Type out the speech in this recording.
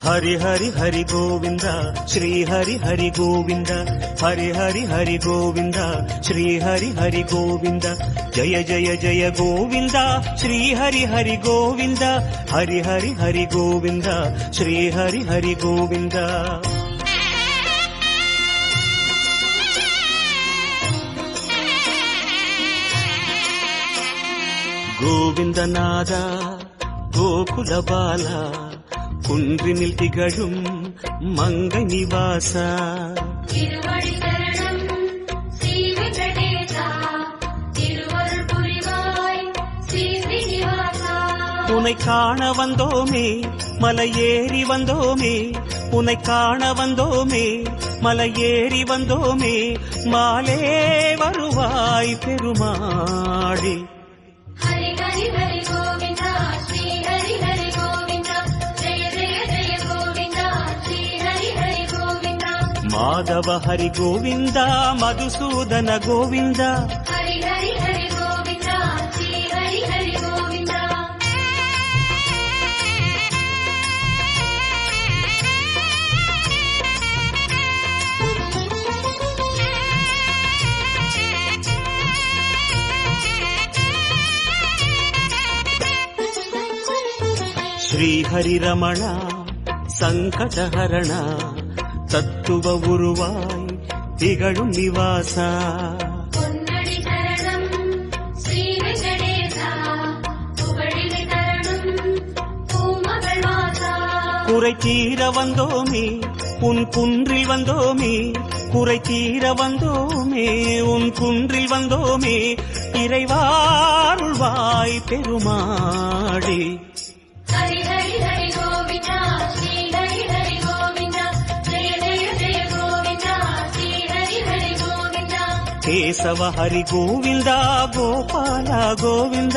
हरि हरि हरि गोविंद श्री हरि हरि गोविंद हरि हरि हरि गोविंद श्री हरि हरि गोविंद जय जय जय गोविंद श्री हरि हरि गोविंद हरि हरि हरि गोविंद श्री हरि हरि गोविंद गोविंदनाद गोकुल बाला குன்றினில் திகழும் மங்கை நிவாசா உன்னை காண வந்தோமே மலையேறி வந்தோமே உன்னை காண வந்தோமே மலையேறி வந்தோமே மாலே வருவாய் பெருமாளே माधव हरि गोविंद मधुसूदन गोविंद हरि हरि हरि गोविंद श्री हरि हरि गोविंद श्री हरि रमण संकट हरण தத்துவ உருவாய் திகழும் நிவாசா பொன்னடி சரணம் ஸ்ரீ வெங்கடேசா புகழினை தரணும் பூமகள் வாசா குறை தீர வந்தோமே உன் குன்றில் வந்தோமே குறை தீர வந்தோமே உன் குன்றில் வந்தோமே இறைவாருள்வாய் பெருமாளே ஹரி ஹரி ஹரி கோவிந்தா ஸ்ரீ ஹரி ஹரி கோவிந்தா केशव हरि गोविंद गोपाल गोविंद।